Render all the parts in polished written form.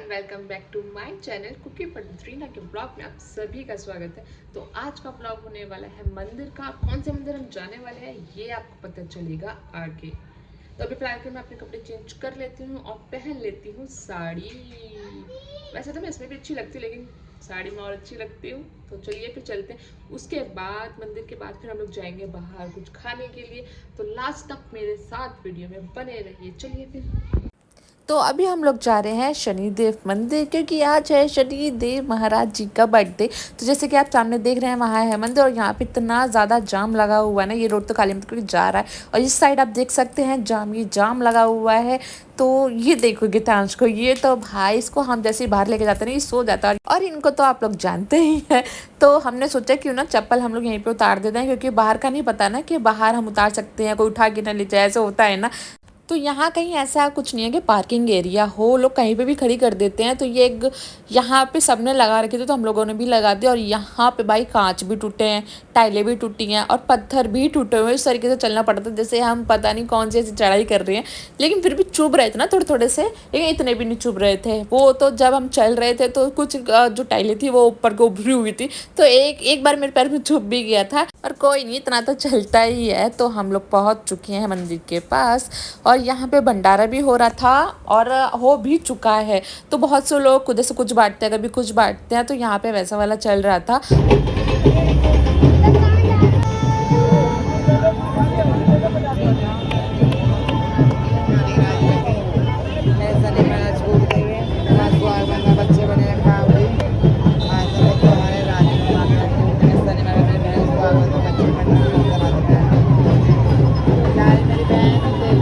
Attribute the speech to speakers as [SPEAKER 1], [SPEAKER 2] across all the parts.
[SPEAKER 1] Welcome back to my channel कुकी पटरीना के ब्लॉग में आप सभी का स्वागत है। तो आज का ब्लॉग होने वाला है मंदिर का। कौन से मंदिर हम जाने वाले हैं ये आपको पता चलेगा आगे। तो अभी फिलहाल के मैं अपने कपड़े चेंज कर लेती हूँ और पहन लेती हूँ साड़ी। वैसे तो मैं इसमें भी अच्छी लगती हूँ लेकिन साड़ी में और अच्छी लगती हूँ। तो चलिए फिर चलते हैं। उसके बाद मंदिर के बाद फिर हम लोग जाएंगे बाहर कुछ खाने के लिए। तो लास्ट तक मेरे साथ वीडियो में बने रहिए। चलिए फिर।
[SPEAKER 2] तो अभी हम लोग जा रहे हैं शनिदेव मंदिर क्योंकि आज है शनिदेव महाराज जी का बर्थडे। तो जैसे कि आप सामने देख रहे हैं वहाँ है मंदिर और यहाँ पे इतना ज़्यादा जाम लगा हुआ है ना। ये रोड तो काली मंदिर जा रहा है और इस साइड आप देख सकते हैं ये जाम लगा हुआ है। तो ये देखो गीतांश को, ये तो भाई इसको हम जैसे ही बाहर लेके जाते हैं ये सो जाता है और इनको तो आप लोग जानते ही हैं। तो हमने सोचा क्यों ना चप्पल हम लोग यहीं पे उतार देते हैं क्योंकि बाहर का नहीं पता ना कि बाहर हम उतार सकते हैं, कोई उठा के ना ले जाए, ऐसा होता है ना। तो यहाँ कहीं ऐसा कुछ नहीं है कि पार्किंग एरिया हो, लोग कहीं पे भी खड़ी कर देते हैं। तो ये एक यहाँ पे सबने लगा रखे थे तो हम लोगों ने भी लगा दिया। और यहाँ पे भाई कांच भी टूटे हैं, टाइलें भी टूटी हैं और पत्थर भी टूटे हुए। इस तरीके से चलना पड़ता है जैसे हम पता नहीं कौन सी ऐसी चढ़ाई कर रहे हैं। लेकिन फिर भी चुभ रहे थे ना थोड़े थोड़े से, लेकिन इतने भी नहीं चुभ रहे थे। वो तो जब हम चल रहे थे तो कुछ जो टाइलें थी वो ऊपर को उभरी हुई थी तो एक बार मेरे पैर में चुभ भी गया था। और कोई नहीं, इतना तो चलता ही है। तो हम लोग पहुँच चुके हैं मंदिर के पास और यहाँ पे भंडारा भी हो रहा था और हो भी चुका है। तो बहुत से लोग खुद से कुछ बांटते हैं, कभी कुछ बांटते हैं। तो यहाँ पे वैसा वाला चल रहा था।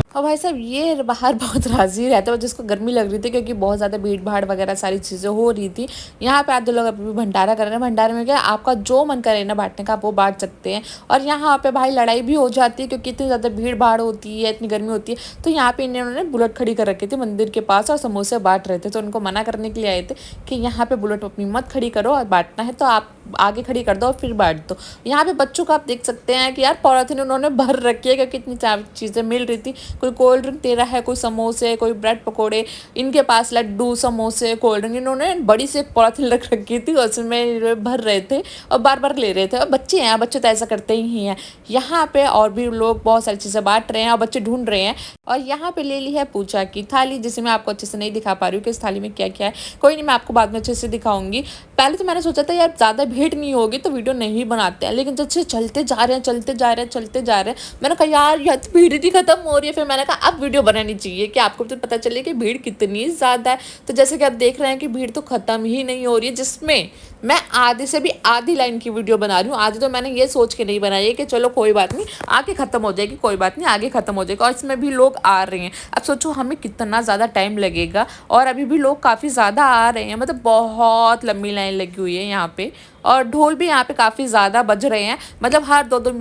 [SPEAKER 2] और भाई साहब ये बाहर बहुत राजी रहता है जिसको गर्मी लग रही थी क्योंकि बहुत ज़्यादा भीड़ भाड़ वगैरह सारी चीज़ें हो रही थी। यहाँ पे आधे लोग अभी भी भंडारा कर रहे हैं। भंडारे में क्या आपका जो मन करे ना बांटने का आप वो बांट सकते हैं। और यहाँ पे भाई लड़ाई भी हो जाती है क्योंकि इतनी ज़्यादा भीड़ भाड़ होती है, इतनी गर्मी होती है। तो यहाँ पे इन्होंने बुलेट खड़ी कर रखी थी मंदिर के पास और समोसे बांट रहे थे। तो उनको मना करने के लिए आए थे कि यहाँ पे बुलेट अपनी मत खड़ी करो और बांटना है तो आप आगे खड़ी कर दो और फिर बांट दो। यहाँ पे बच्चों को आप देख सकते हैं कि यार पॉलिथीन उन्होंने भर रखी है क्योंकि इतनी चीज़ें मिल रही थी। कोई कोल्ड ड्रिंक दे रहा है, कोई समोसे, कोई ब्रेड पकोड़े, इनके पास लड्डू समोसे कोल्ड ड्रिंक इन्होंने बड़ी सी एक पॉलिथीन रख रखी थी उसमें भर रहे थे और बार बार ले रहे थे। और बच्चे हैं, बच्चे तो ऐसा करते ही हैं। यहाँ पे और भी लोग बहुत सारी चीज़ें बांट रहे हैं और बच्चे ढूंढ रहे हैं। और यहाँ पे ले ली है पूजा की थाली जिसे मैं आपको अच्छे से नहीं दिखा पा रही हूँ कि इस थाली में क्या क्या है। कोई नहीं, मैं आपको बाद में अच्छे से दिखाऊंगी। पहले तो मैंने सोचा था यार ज़्यादा भीड़ नहीं होगी तो वीडियो नहीं बनाते हैं, लेकिन जब से चलते जा रहे हैं चलते जा रहे हैं चलते जा रहे हैं मैंने कहा यार तो भीड़ नहीं खत्म हो रही है। फिर मैंने कहा अब वीडियो बनानी चाहिए कि आपको तो पता चले कि भीड़ कितनी ज़्यादा है। तो जैसे कि आप देख रहे हैं कि भीड़ तो ख़त्म ही नहीं हो रही है, जिसमें मैं आधे से भी आधी लाइन की वीडियो बना रही हूँ। आधी तो मैंने ये सोच के नहीं बनाई है कि चलो कोई बात नहीं आगे ख़त्म हो जाएगी, कोई बात नहीं आगे ख़त्म हो जाएगा। और इसमें भी लोग आ रहे हैं। अब सोचो हमें कितना ज़्यादा टाइम लगेगा और अभी भी लोग काफ़ी ज़्यादा आ रहे हैं, मतलब बहुत लंबी लाइन लगी हुई है यहाँ पे। और ढोल भी यहाँ पे काफ़ी ज़्यादा बज रहे हैं, मतलब हर दो दो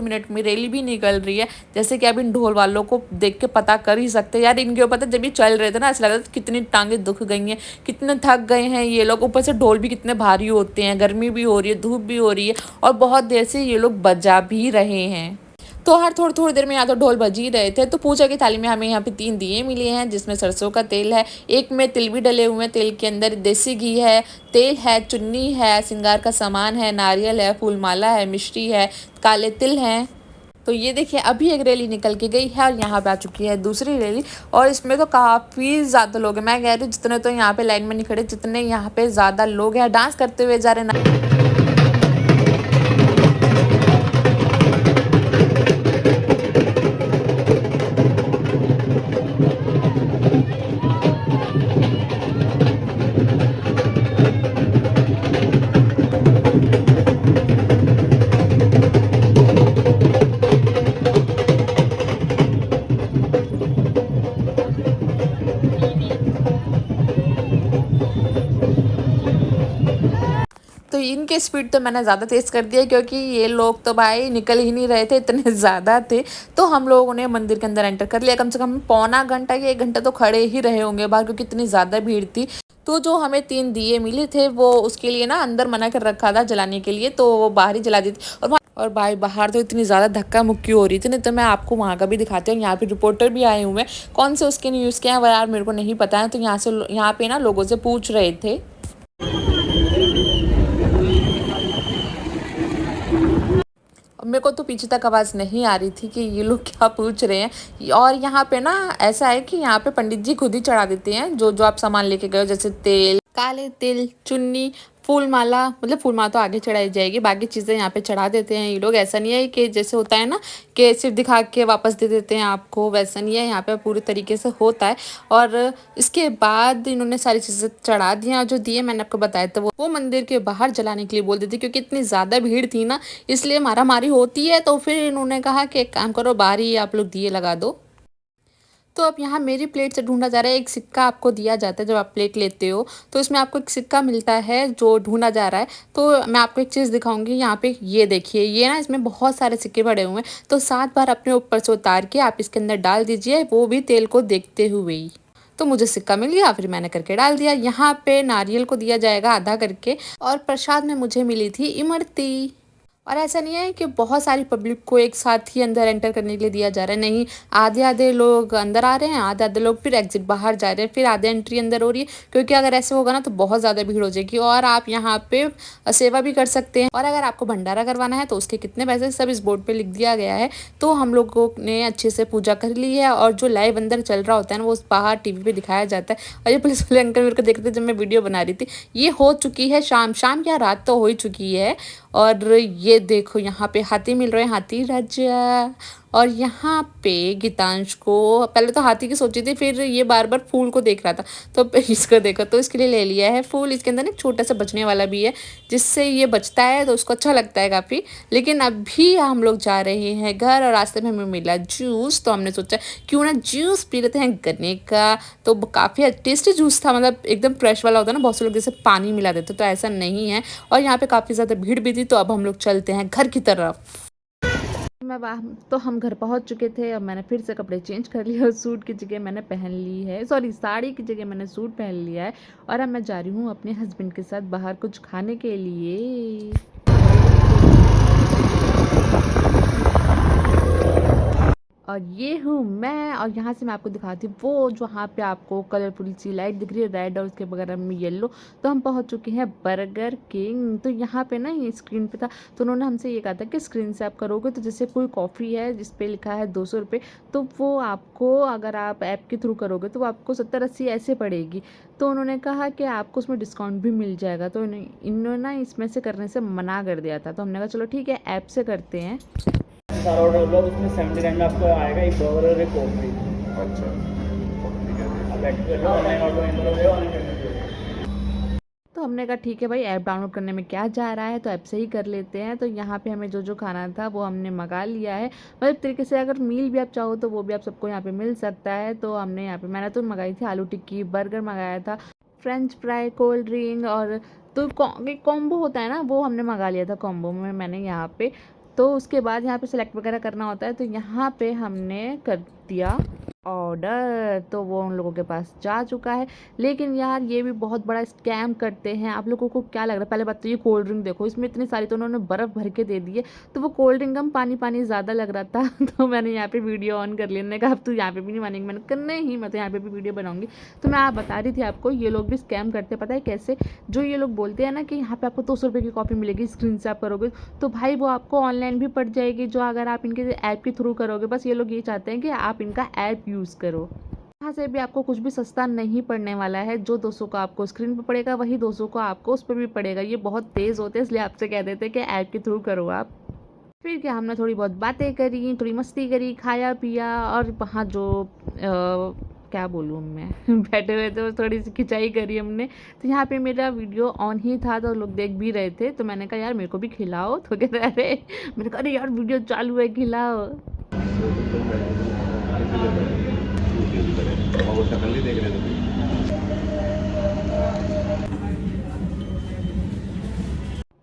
[SPEAKER 2] मिनट में रैली भी निकल रही है। जैसे कि अब इन ढोल वालों को देख के पता कर ही सकते हैं यार, इनके ऊपर तो जब ये चल रहे थे ना ऐसा लग रहा था कितनी टांगे दुख गई हैं, कितने थक गए हैं ये लोग। ऊपर से ढोल भी कितने भारी होते हैं, गर्मी भी हो रही है, धूप भी हो रही है और बहुत देर से ये लोग बजा भी रहे हैं। तो हर थोड़ी थोड़ी देर में यहाँ तो ढोल बज ही रहे थे। तो पूजा की थाली में हमें यहाँ पे 3 दिए मिले हैं जिसमें सरसों का तेल है, एक में तिल भी डले हुए हैं, तेल के अंदर देसी घी है, तेल है, चुन्नी है, श्रृंगार का सामान है, नारियल है, फूलमाला है, मिश्री है, काले तिल हैं। तो ये देखिए अभी एक रैली निकल के गई है और यहाँ पे आ चुकी है दूसरी रैली और इसमें तो काफ़ी ज़्यादा लोग हैं। मैं कह रही हूँ जितने तो यहाँ पे लाइन में नहीं खड़े, जितने यहाँ पे ज़्यादा लोग हैं डांस करते हुए जा रहे हैं। तो इनके स्पीड तो मैंने ज़्यादा तेज़ कर दिया क्योंकि ये लोग तो भाई निकल ही नहीं रहे थे, इतने ज़्यादा थे। तो हम लोगों ने मंदिर के अंदर एंटर कर लिया। कम से कम पौना घंटा या 1 घंटा तो खड़े ही रहे होंगे बाहर क्योंकि इतनी ज़्यादा भीड़ थी। तो जो हमें 3 दिए मिले थे वो उसके लिए ना अंदर मना कर रखा था जलाने के लिए, तो वो बाहर ही जला दी थी। और और भाई बाहर तो इतनी ज़्यादा धक्का मुक्की हो रही थी, नहीं तो मैं आपको वहाँ का भी दिखाती हूँ। यहाँ पे रिपोर्टर भी आए हुए हैं, कौन से उसके न्यूज़ के हैं वो यार मेरे को नहीं पता है। तो यहाँ पे ना लोगों से पूछ रहे थे। मेरे को तो पीछे तक आवाज़ नहीं आ रही थी कि ये लोग क्या पूछ रहे हैं। और यहाँ पे ना ऐसा है कि यहाँ पे पंडित जी खुद ही चढ़ा देते हैं जो जो आप सामान लेके गए हो, जैसे तेल, काले तिल, चुन्नी, फूल माला। मतलब फूल माला तो आगे चढ़ाई जाएगी, बाकी चीज़ें यहाँ पे चढ़ा देते हैं ये लोग। ऐसा नहीं है कि जैसे होता है ना कि सिर्फ दिखा के वापस दे देते हैं आपको, वैसा नहीं है, यहाँ पे पूरी तरीके से होता है। और इसके बाद इन्होंने सारी चीज़ें चढ़ा दी और जो दिए मैंने आपको बताया था वो मंदिर के बाहर जलाने के लिए बोल देते, क्योंकि इतनी ज़्यादा भीड़ थी ना, इसलिए मारा मारी होती है। तो फिर इन्होंने कहा कि एक काम करो, बाहर ही आप लोग दिए लगा दो। तो अब यहाँ मेरी प्लेट से ढूंढा जा रहा है। एक सिक्का आपको दिया जाता है जब आप प्लेट लेते हो, तो इसमें आपको एक सिक्का मिलता है जो ढूंढा जा रहा है। तो मैं आपको एक चीज़ दिखाऊंगी, यहाँ पे ये देखिए, ये ना इसमें बहुत सारे सिक्के पड़े हुए हैं। तो 7 बार अपने ऊपर से उतार के आप इसके अंदर डाल दीजिए, वो भी तेल को देखते हुए ही। तो मुझे सिक्का मिल गया, फिर मैंने करके डाल दिया। यहाँ पे नारियल को दिया जाएगा आधा करके, और प्रसाद में मुझे मिली थी इमरती। और ऐसा नहीं है कि बहुत सारी पब्लिक को एक साथ ही अंदर एंटर करने के लिए दिया जा रहा है, नहीं, आधे आधे लोग अंदर आ रहे हैं, आधे आधे लोग फिर एग्जिट बाहर जा रहे हैं, फिर आधे एंट्री अंदर हो रही है। क्योंकि अगर ऐसे होगा ना तो बहुत ज़्यादा भीड़ हो जाएगी। और आप यहाँ पे सेवा भी कर सकते हैं, और अगर आपको भंडारा करवाना है तो उसके कितने पैसे सब इस बोर्ड पर लिख दिया गया है। तो हम लोगों ने अच्छे से पूजा कर ली है, और जो लाइव अंदर चल रहा होता है ना वो बाहर टीवी पे दिखाया जाता है। और ये पुलिस वाले अंकल मेरे को देखते जब मैं वीडियो बना रही थी। ये हो चुकी है शाम, शाम क्या रात तो हो ही चुकी है। और ये देखो यहाँ पे हाथी मिल रहे हैं, हाथी राजा। और यहाँ पे गीतांश को पहले तो हाथी की सोची थी, फिर ये बार बार फूल को देख रहा था तो इसको देखो, तो इसके लिए ले लिया है फूल। इसके अंदर एक छोटा सा बचने वाला भी है, जिससे ये बचता है तो उसको अच्छा लगता है काफ़ी। लेकिन अभी हम लोग जा रहे हैं घर, और रास्ते में हमें मिला जूस, तो हमने सोचा क्यों ना जूस पी लेते हैं गन्ने का। तो काफ़ी टेस्टी जूस था, मतलब एकदम फ्रेश वाला होता है ना, बहुत से लोग जैसे पानी मिला देते, तो ऐसा नहीं है। और यहाँ पे काफ़ी ज़्यादा भीड़ भी थी, तो अब हम लोग चलते हैं घर की तरफ। तो हम घर पहुंच चुके थे। अब मैंने फिर से कपड़े चेंज कर लिए, और सूट की जगह मैंने पहन ली है, सॉरी साड़ी की जगह मैंने सूट पहन लिया है। और अब मैं जा रही हूँ अपने हस्बैंड के साथ बाहर कुछ खाने के लिए। और ये हूँ मैं, और यहाँ से मैं आपको दिखाती हूँ वो जो यहाँ पे आपको कलरफुल सी लाइट दिख रही है, रेड और उसके बगैर में येलो। तो हम पहुँच चुके हैं बर्गर किंग। तो यहाँ पे ना ये स्क्रीन पे था, तो उन्होंने हमसे ये कहा था कि स्क्रीन से आप करोगे तो जैसे कोई कॉफ़ी है जिस पे लिखा है 200 रुपये, तो वो आपको अगर आप ऐप के थ्रू करोगे तो वो आपको 70-80 ऐसे पड़ेगी। तो उन्होंने कहा कि आपको उसमें डिस्काउंट भी मिल जाएगा। तो इन्होंने ना इसमें से करने से मना कर दिया था, तो हमने कहा चलो ठीक है ऐप से करते हैं।
[SPEAKER 3] सारा ऑर्डर होगा, उसमें 79 में आपको आएगा एक बर्गर और एक कोक फ्री।
[SPEAKER 4] अच्छा,
[SPEAKER 3] आप ऐड कर लो, ऑनलाइन ऑर्डर।
[SPEAKER 2] तो हमने कहा ठीक है भाई, ऐप डाउनलोड करने में क्या जा रहा है, तो ऐप से ही कर लेते हैं। तो यहाँ पे हमें जो जो खाना था वो हमने मंगा लिया है। मतलब तरीके से अगर मील भी आप चाहो तो वो भी आप सबको यहाँ पे मिल सकता है। तो हमने यहाँ पे, मैंने तो मंगाई थी आलू टिक्की, बर्गर मंगाया था, फ्रेंच फ्राई, कोल्ड ड्रिंक, और तो कॉम्बो होता है ना वो हमने मंगा लिया था कॉम्बो में मैंने यहाँ पे। तो उसके बाद यहाँ पे सेलेक्ट वगैरह करना होता है, तो यहाँ पे हमने कर दिया ऑर्डर। तो वो उन लोगों के पास जा चुका है। लेकिन यार ये भी बहुत बड़ा स्कैम करते हैं। आप लोगों को क्या लग रहा है, पहले बात तो ये कोल्ड ड्रिंक देखो, इसमें इतनी सारी, तो उन्होंने बर्फ़ भर के दे दी है, तो वो कोल्ड ड्रिंक हम पानी पानी ज़्यादा लग रहा था। तो मैंने यहाँ पे वीडियो ऑन कर लिया, मैंने कहा अब तू यहाँ पे भी नहीं मानेंगे, मैंने कहा नहीं मैं तो यहाँ पे भी वीडियो बनाऊंगी। तो मैं आप बता रही थी आपको, ये लोग भी स्कैम करते हैं, पता है कैसे? जो ये लोग बोलते हैं ना कि यहाँ पे आपको 200 रुपये की कॉफ़ी मिलेगी स्क्रीन से आप करोगे, तो भाई वो आपको ऑनलाइन भी पड़ जाएगी, जो अगर आप इनके ऐप के थ्रू करोगे। बस ये लोग ये चाहते हैं कि आप इनका ऐप यूज़ करो। यहाँ से भी आपको कुछ भी सस्ता नहीं पड़ने वाला है। जो 200 का आपको स्क्रीन पे पड़ेगा वही 200 का आपको उस पर भी पड़ेगा। ये बहुत तेज़ होते हैं, इसलिए आपसे कह देते हैं कि ऐप के थ्रू करो आप। फिर क्या, हमने थोड़ी बहुत बातें करी, थोड़ी मस्ती करी, खाया पिया, और वहाँ जो क्या बोलूँ मैं बैठे हुए थे, थोड़ी सी खिंचाई करी हमने। तो यहाँ पे मेरा वीडियो ऑन ही था, तो लोग देख भी रहे थे। तो मैंने कहा यार मेरे को भी खिलाओ, तो कह रहे अरे, मैंने कहा अरे यार वीडियो चालू है, खिलाओ।
[SPEAKER 4] वो शक्ल नहीं देख रहे थे।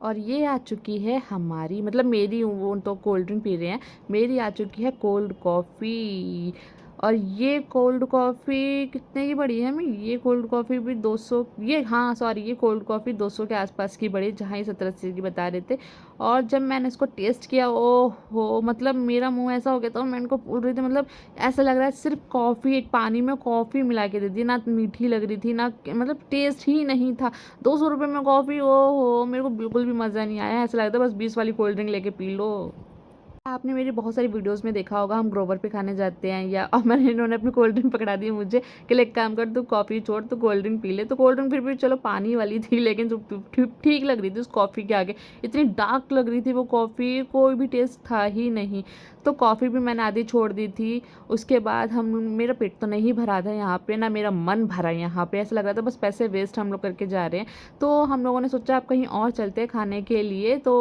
[SPEAKER 2] और ये आ चुकी है हमारी, मतलब मेरी, वो तो कोल्ड ड्रिंक पी रहे हैं, मेरी आ चुकी है कोल्ड कॉफ़ी। और ये कोल्ड कॉफ़ी कितने की पड़ी है हमें? ये कोल्ड कॉफ़ी भी 200, ये हाँ सॉरी, ये कोल्ड कॉफ़ी 200 के आसपास की पड़ी, जहाँ ये 70-80 की बता रहे थे। और जब मैंने इसको टेस्ट किया, ओह हो, मतलब मेरा मुंह ऐसा हो गया था, मैं इनको बोल रही थी, मतलब ऐसा लग रहा है सिर्फ कॉफ़ी, एक पानी में कॉफ़ी मिला के दे दी, ना मीठी लग रही थी, ना मतलब टेस्ट ही नहीं था। 200 रुपये में कॉफ़ी, ओह हो, मेरे को बिल्कुल भी मज़ा नहीं आया। ऐसा लगता है बस 20 वाली कोल्ड ड्रिंक लेके पी लो। आपने मेरी बहुत सारी वीडियोस में देखा होगा, हम ग्रोवर पे खाने जाते हैं या और मैंने इन्होंने अपनी कोल्ड ड्रिंक पकड़ा दी मुझे कि ले एक काम कर, तू कॉफ़ी छोड़, तू कोल्ड ड्रिंक पी ले। तो कोल्ड ड्रिंक फिर भी चलो पानी वाली थी, लेकिन जो ठीक लग रही थी उस कॉफ़ी के आगे, इतनी डार्क लग रही थी वो कॉफ़ी, कोई भी टेस्ट था ही नहीं। तो कॉफ़ी भी मैंने आधी छोड़ दी थी। उसके बाद हम, मेरा पेट तो नहीं भरा था यहाँ पे, ना मेरा मन भरा यहाँ पे, ऐसा लग रहा था बस पैसे वेस्ट हम लोग करके जा रहे हैं। तो हम लोगों ने सोचा अब कहीं और चलते हैं खाने के लिए। तो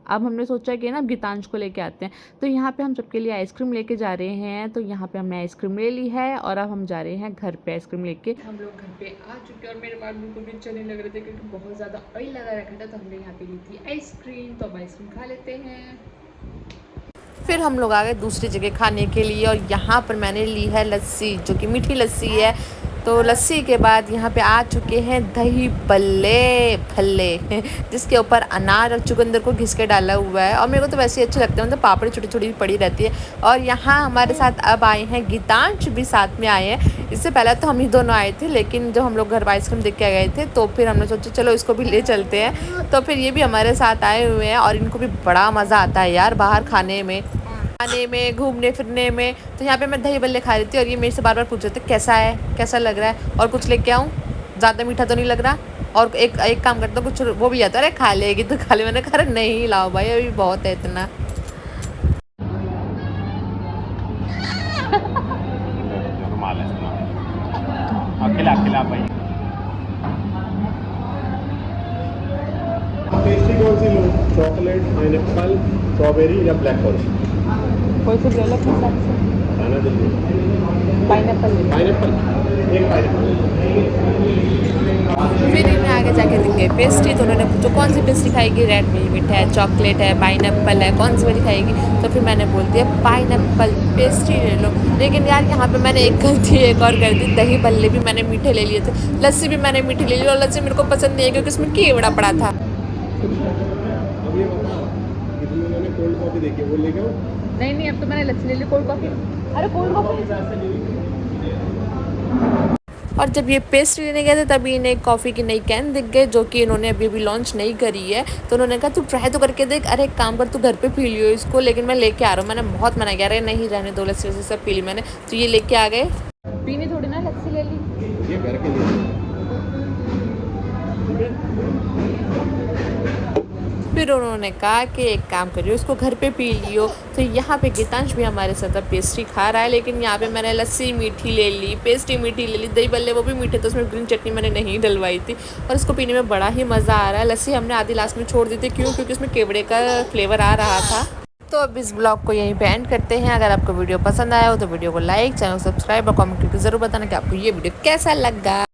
[SPEAKER 2] अब हमने सोचा कि ना गीतांश को लेके आते हैं। तो यहाँ पे हम सबके लिए आइसक्रीम लेके जा रहे हैं। तो यहाँ पे हमने आइसक्रीम ले ली है और अब हम जा रहे हैं घर पे आइसक्रीम लेके।
[SPEAKER 1] हम लोग घर पे आ चुके हैं और मेरे बाल बिल्कुल भी अच्छे नहीं लग रहे थे क्योंकि बहुत ज़्यादा ऑयल लगा रखा था। तो हमने यहाँ पे ली थी आइसक्रीम, तो अब आइसक्रीम खा लेते हैं।
[SPEAKER 2] फिर हम लोग आ गए दूसरी जगह खाने के लिए और यहाँ पर मैंने ली है लस्सी, जो कि मीठी लस्सी है। तो लस्सी के बाद यहाँ पे आ चुके हैं दही भल्ले भल्ले जिसके ऊपर अनार और चुकंदर को घिस के डाला हुआ है। और मेरे को तो वैसे ही अच्छे लगते हैं, मतलब पापड़ी छोटी छोटी पड़ी रहती है। और यहाँ हमारे साथ अब आए हैं गीतांश भी साथ में आए हैं। इससे पहले तो हम ही दोनों आए थे, लेकिन जब हम लोग घर आइसक्रीम देख के गए थे तो फिर हमने सोचा चलो इसको भी ले चलते हैं। तो फिर ये भी हमारे साथ आए हुए हैं और इनको भी बड़ा मज़ा आता है यार बाहर खाने में घूमने फिरने में। तो यहाँ पे मैं दही बल्ले खा रही थी और ये मेरे से बार बार पूछ रहे थे कैसा है, कैसा लग रहा है, और कुछ लेके आऊँ, ज़्यादा मीठा तो नहीं लग रहा। और एक काम करता हूँ, कुछ वो भी आता है, अरे खा लेगी तो खा ले। मैंने कहा अरे नहीं लाओ भाई, अभी बहुत है इतना।
[SPEAKER 3] अकेला भाई।
[SPEAKER 4] पेस्ट्री कौन सी लो? चॉकलेट, पाइनएप्पल, स्ट्रॉबेरी या ब्लैक फॉरेस्ट?
[SPEAKER 1] कोई सी ले लो अपने हिसाब से।
[SPEAKER 4] खाना जल्दी।
[SPEAKER 1] पाइनएप्पल ले लो।
[SPEAKER 4] पाइनएप्पल, एक पाइनएप्पल।
[SPEAKER 2] फिर इन्हें आगे जाके दिखे पेस्ट्री। तो उन्होंने पूछा कौन सी पेस्ट्री खाएगी, रेड वेलवेट है, चॉकलेट है, पाइनएप्पल है, कौन सी वाली खाएगी। तो फिर मैंने बोल दिया पाइनएप्पल पेस्ट्री ले लो। लेकिन यार यहाँ पे मैंने एक गलती एक और कर दी, दही भल्ले भी मैंने मीठे ले लिए थे, लस्सी भी मैंने मीठी ले ली। और लस्सी मेरे को पसंद नहीं है क्योंकि उसमें केवड़ा पड़ा था।
[SPEAKER 4] अब ये बता कि तुम उन्होंने कोल्ड कॉफी देखी वो लेके आओ।
[SPEAKER 1] नहीं, अब तो मैंने लस्सी ले ली, कोल्ड कॉफी। अरे कोल्ड कॉफी।
[SPEAKER 2] और जब ये पेस्ट्री लेने गए थे तभी इन्हें एक कॉफ़ी की नई कैन दिख गई, जो कि इन्होंने अभी अभी लॉन्च नहीं करी है। तो उन्होंने कहा तू ट्राई तो करके देख, अरे एक काम कर तू घर पे पी लियो इसको, लेकिन मैं लेके आ रहा हूँ। मैंने बहुत मना किया, अरे नहीं रहने दो, लस्सी वस्सी सब पी ली मैंने। तो ये लेके आ गए।
[SPEAKER 1] पीनी थोड़ी ना, लस्सी ले ली।
[SPEAKER 4] ये घर के लिए।
[SPEAKER 2] फिर उन्होंने कहा कि एक काम करियो इसको घर पे पी लियो। तो यहाँ पे गीतांश भी हमारे साथ अब पेस्ट्री खा रहा है, लेकिन यहाँ पे मैंने लस्सी मीठी ले ली, पेस्ट्री मीठी ले ली, दही बल्ले वो भी मीठे, तो उसमें ग्रीन चटनी मैंने नहीं डलवाई थी। और इसको पीने में बड़ा ही मज़ा आ रहा है। लस्सी हमने आधी लास्ट में छोड़ दी थी, क्यों? क्योंकि उसमें केवड़े का फ्लेवर आ रहा था। तो अब इस ब्लॉग को यहीं पे एंड करते हैं। अगर आपको वीडियो पसंद आया हो तो वीडियो को लाइक, चैनल को सब्सक्राइब और कमेंट करके ज़रूर बताना कि आपको ये वीडियो कैसा लगा।